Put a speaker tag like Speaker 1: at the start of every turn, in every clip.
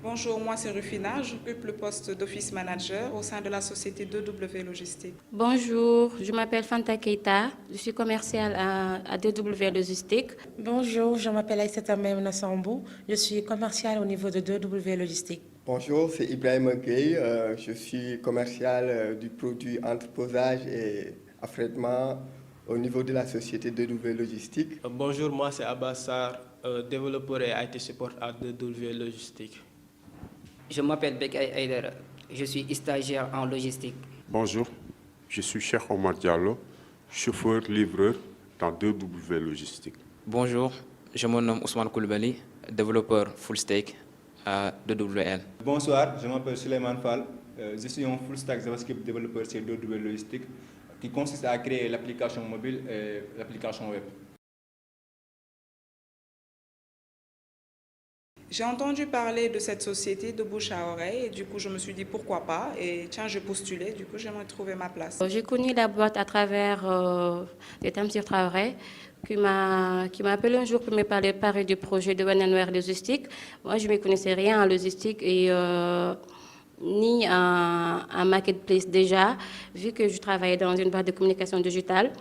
Speaker 1: Bonjour, moi c'est Rufina, j'occupe le poste d'office manager au sein de la société 2W Logistique.
Speaker 2: Bonjour, je m'appelle Fanta Keita, je suis commerciale à DW Logistique.
Speaker 3: Bonjour, je m'appelle Aïssata Maïmouna Sambou, je suis commerciale au niveau de 2W Logistique.
Speaker 4: Bonjour, c'est Ibrahim Gueye, je suis commercial du produit entreposage et affrètement au niveau de la société 2W Logistique.
Speaker 5: Bonjour, moi c'est Abassar, développeur et IT support à 2W Logistique.
Speaker 6: Je m'appelle Bekay Aïdara, je suis stagiaire en logistique.
Speaker 7: Bonjour, je suis Cheikh Omar Diallo, chauffeur-livreur dans 2W Logistique.
Speaker 8: Bonjour, je me nomme Ousmane Koulibaly, développeur full stack à 2WL.
Speaker 9: Bonsoir, je m'appelle Suleiman Fall, je suis un full stack JavaScript développeur chez 2W Logistique qui consiste à créer l'application mobile et l'application web.
Speaker 1: J'ai entendu parler de cette société de bouche à oreille et du coup je me suis dit pourquoi pas et tiens je postulais, du coup j'aimerais trouver ma place.
Speaker 2: J'ai connu la boîte à travers Tamsir Traoré qui m'a appelé un jour pour me parler du projet de Bananware Logistique. Moi je ne me connaissais rien en logistique et ni en marketplace déjà, vu que je travaillais dans une boîte de communication digitale.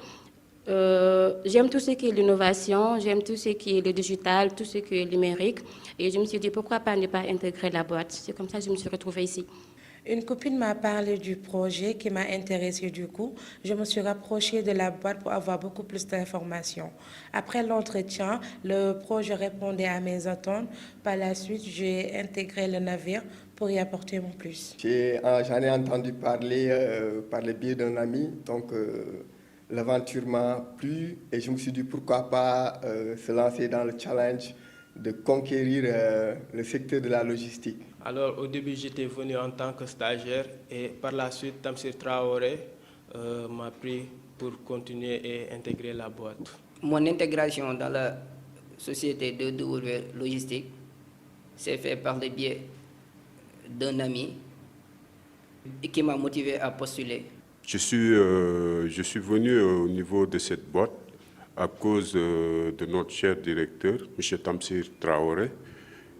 Speaker 2: J'aime tout ce qui est l'innovation, j'aime tout ce qui est le digital, tout ce qui est numérique. Et je me suis dit, pourquoi pas ne pas intégrer la boîte. C'est comme ça que je me suis retrouvée ici.
Speaker 3: Une copine m'a parlé du projet qui m'a intéressée du coup. Je me suis rapprochée de la boîte pour avoir beaucoup plus d'informations. Après l'entretien, le projet répondait à mes attentes. Par la suite, j'ai intégré le navire pour y apporter mon plus.
Speaker 4: J'en ai entendu parler par le biais d'un ami, donc l'aventure m'a plu et je me suis dit pourquoi pas se lancer dans le challenge de conquérir le secteur de la logistique.
Speaker 5: Alors au début j'étais venu en tant que stagiaire et par la suite Tamsir Traoré m'a pris pour continuer et intégrer la boîte.
Speaker 6: Mon intégration dans la société 2W Logistique s'est faite par le biais d'un ami qui m'a motivé à postuler.
Speaker 7: Je suis venu au niveau de cette boîte à cause de notre cher directeur, M. Tamsir Traoré,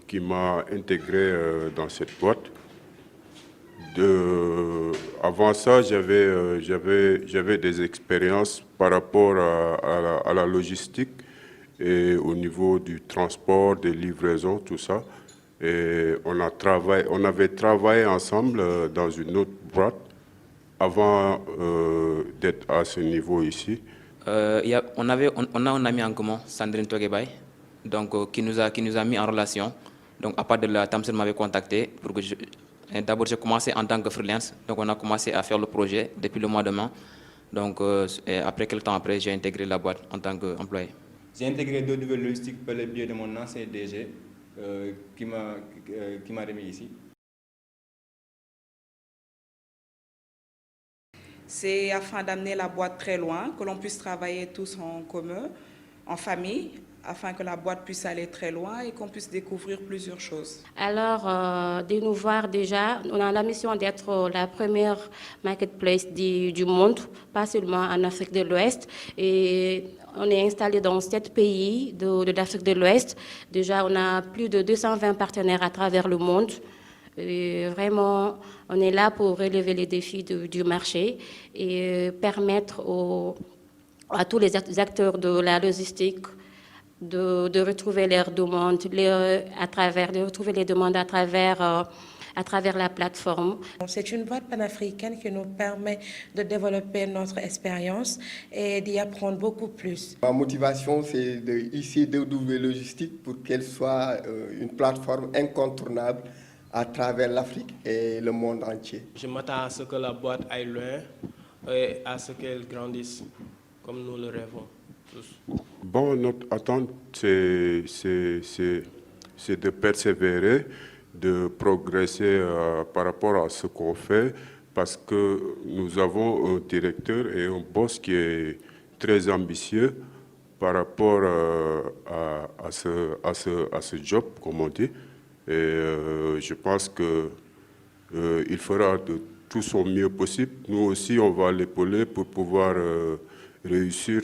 Speaker 7: qui m'a intégré dans cette boîte. Avant ça, j'avais des expériences par rapport à la logistique et au niveau du transport, des livraisons, tout ça. Et on avait travaillé ensemble dans une autre boîte avant d'être à ce niveau ici.
Speaker 8: On a un ami en commun, Sandrine Togebay, donc, qui nous a mis en relation. Donc à part de là, Tamsir m'avait contacté pour que d'abord j'ai commencé en tant que freelance. Donc on a commencé à faire le projet depuis le mois de mai. Donc après quelques temps après, j'ai intégré la boîte en tant qu'employé.
Speaker 9: J'ai intégré 2W Logistique par le biais de mon ancien DG qui m'a remis ici.
Speaker 1: C'est afin d'amener la boîte très loin, que l'on puisse travailler tous en commun, en famille, afin que la boîte puisse aller très loin et qu'on puisse découvrir plusieurs choses.
Speaker 2: Alors, de nous voir déjà, on a la mission d'être la première marketplace du monde, pas seulement en Afrique de l'Ouest. Et on est installé dans 7 pays de l'Afrique de l'Ouest. Déjà, on a plus de 220 partenaires à travers le monde. Et vraiment, on est là pour relever les défis du marché et permettre à tous les acteurs de la logistique de retrouver leurs demandes, de retrouver les demandes à travers la plateforme.
Speaker 3: C'est une boîte panafricaine qui nous permet de développer notre expérience et d'y apprendre beaucoup plus.
Speaker 4: Ma motivation, c'est ici 2W Logistique pour qu'elle soit une plateforme incontournable à travers l'Afrique et le monde entier.
Speaker 5: Je m'attends à ce que la boîte aille loin et à ce qu'elle grandisse comme nous le rêvons tous.
Speaker 7: Bon, notre attente, c'est de persévérer, de progresser par rapport à ce qu'on fait, parce que nous avons un directeur et un boss qui est très ambitieux par rapport à ce job, comme on dit. Et je pense qu'il fera de tout son mieux possible. Nous aussi, on va l'épauler pour pouvoir réussir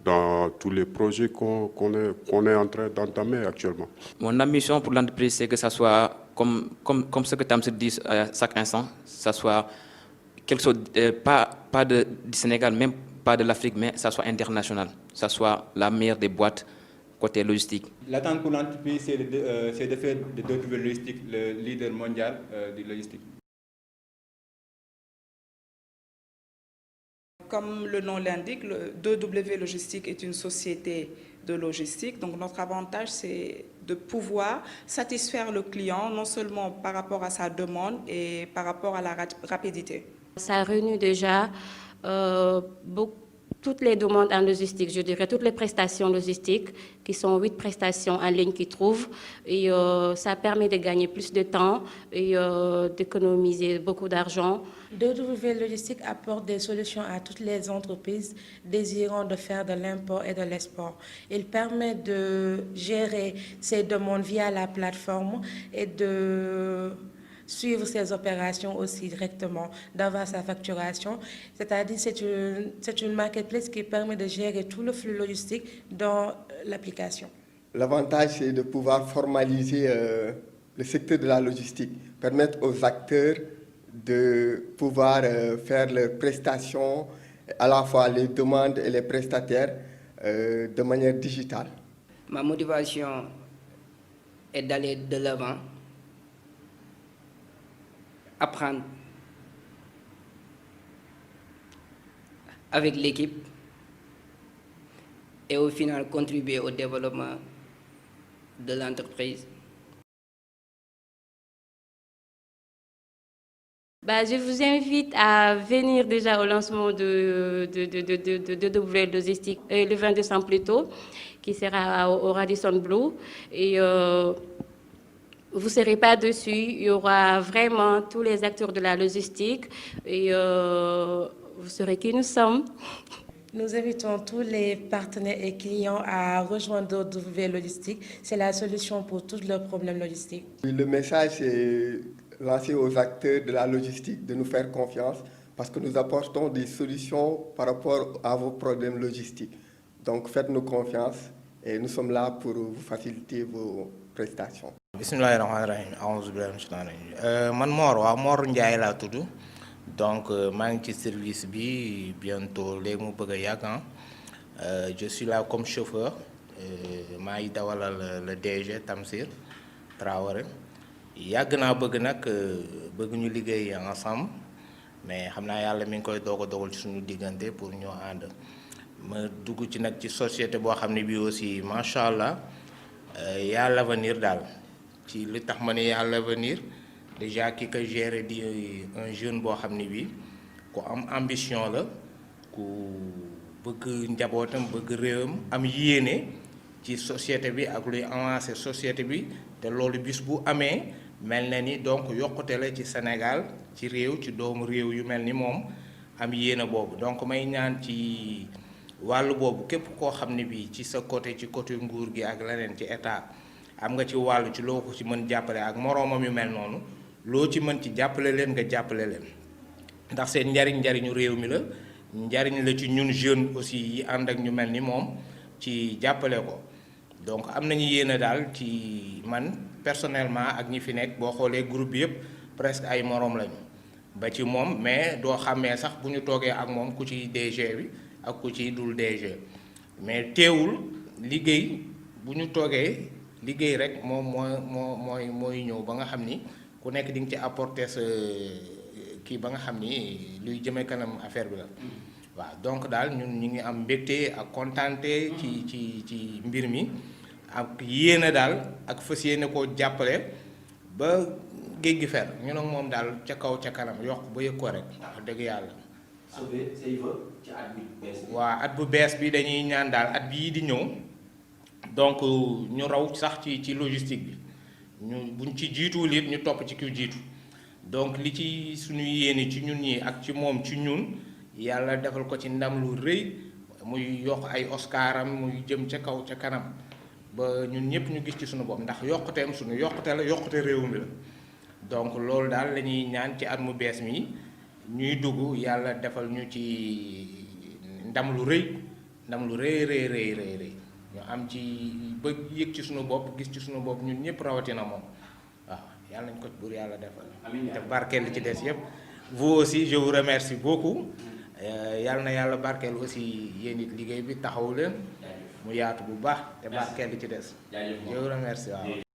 Speaker 7: dans tous les projets qu'on est en train d'entamer actuellement.
Speaker 8: Mon ambition pour l'entreprise, c'est que ça soit, comme ce que Tamsir dit à chaque instant, ça soit quelque chose, pas du Sénégal, même pas de l'Afrique, mais ça soit international, ça soit la meilleure des boîtes côté logistique.
Speaker 9: L'attente pour l'entreprise, c'est de faire de 2W Logistique le leader mondial du logistique.
Speaker 1: Comme le nom l'indique, 2W Logistique est une société de logistique. Donc notre avantage, c'est de pouvoir satisfaire le client, non seulement par rapport à sa demande et par rapport à la rapidité.
Speaker 2: Ça réunit déjà toutes les demandes en logistique, je dirais, toutes les prestations logistiques, qui sont 8 prestations en ligne qu'ils trouvent. Et ça permet de gagner plus de temps et d'économiser beaucoup d'argent.
Speaker 3: 2W Logistique apporte des solutions à toutes les entreprises désirant de faire de l'import et de l'export. Il permet de gérer ces demandes via la plateforme et de suivre ses opérations aussi directement, d'avoir sa facturation. C'est-à-dire c'est une marketplace qui permet de gérer tout le flux logistique dans l'application.
Speaker 4: L'avantage, c'est de pouvoir formaliser le secteur de la logistique, permettre aux acteurs de pouvoir faire leurs prestations, à la fois les demandes et les prestataires, de manière digitale.
Speaker 6: Ma motivation est d'aller de l'avant, apprendre avec l'équipe et au final contribuer au développement de l'entreprise.
Speaker 2: Je vous invite à venir déjà au lancement de 2W Logistique le 20 décembre plus tôt, qui sera au Radisson Blu. Et vous ne serez pas dessus, il y aura vraiment tous les acteurs de la logistique et vous saurez qui nous sommes.
Speaker 3: Nous invitons tous les partenaires et clients à rejoindre 2W Logistique. C'est la solution pour tous leurs problèmes logistiques.
Speaker 4: Le message est lancé aux acteurs de la logistique de nous faire confiance parce que nous apportons des solutions par rapport à vos problèmes logistiques. Donc faites-nous confiance et nous sommes là pour vous faciliter vos prestations.
Speaker 10: Bismillahirrahmanirrahim. A'udhu billahi minash shaitanir rajim. Man Mor Ndiaye laa tudd. Donc maa ngi ci service bi bientôt léegi mu bëgg a yàgg. Je suis là comme chauffeur. maa ngi dawalal le DG Tamsir Traoré. yàgg naa bëgg nag bëgg ñu liggéey ensemble mais xam naa yàlla mi ngi koy doog a dogal ci suñu diggante pour ñoo ànd ma dugg ci nag ci société boo xam ne bii aussi macha allah y a l'avenir daal ci li tax ma ne y a l'avenir déjà ki ko géré di un jeune boo xam ne bii ku am ambition la ku bëgg njabootam bëgg réewam am yéene ci société bi ak luy avancer société bi te loolu bis bu amee mel na ni donc yokkute la ci Sénégal ci réew ci doomu réew yu mel ni moom am yéene boobu donc may ñaan ci wàllu boobu képp koo xam ne bii ci sa côté ci côté nguur gi ak leneen ci état am nga ci wàllu ci loo ko ci mën jàppale ak moroomam yu mel noonu loo ci mën ci jàppale leen nga jàppale leen ndax seen njariñu réew mi la njariñ la ci ñun jeune aussi yi ànd ak ñu mel ni moom ci jàppale ko donc am nañu yéene daal ci man personnellement ak ñi fi nekk boo xoolee groupe bi yëpp presque ay moroom lañu ba ci moom mais doo xàmmee sax bu ñu toogee ak moom ku ci DG bi ak ku ci dul DG mais teewul liggéey bu ñu toogee liggéey rek moom mooy ñëw ba nga xam ni ku nekk di nga ci apporter sa kii ba nga xam ni luy jëme kanam affaire bi la waaw donc daal ñun ñu ngi am mbégte ak kontaante ci mbir mi ak yéene daal ak fas yéene koo jàppale ba géej gi fer ñu nag moom daal ca kaw ca kanam yokk ba yëg ko rek wax dëgg yàlla.
Speaker 8: ci at bu bees bi.
Speaker 10: waaw at bu bees bi dañuy ñaan daal at bii di ñëw donc ñu raw sax ci logistique bi ñu buñ ci jiituwul it ñu topp ci kiw jiitu donc li ci suñu yéene ci ñun ñi ak ci moom ci ñun yàlla defal ko ci ndam lu rëy muy yokk ay Oscaram muy jëm ca kaw ca kanam ba ñun ñëpp ñu gis ci suñu bopp ndax yokkuteem suñu yokkute la yokkute réew mi la donc loolu daal la ñuy ñaan ci at mu bees mi ñuy dugg yàlla defal ñu ci ndam lu rëy ndam lu rëy ñu am ci ba yëg ci suñu bopp gis ci suñu bopp ñun ñëpp rawatina moom waaw yàlla nañ ko buur yàlla defal te barkeel li ci des yëpp vous aussi je vous remercie beaucoup yàlla na yàlla barkeel aussi yéen it liggéey bi taxawu leen mu yaatu bu baax te barkeel li ci des je vous remercie waaw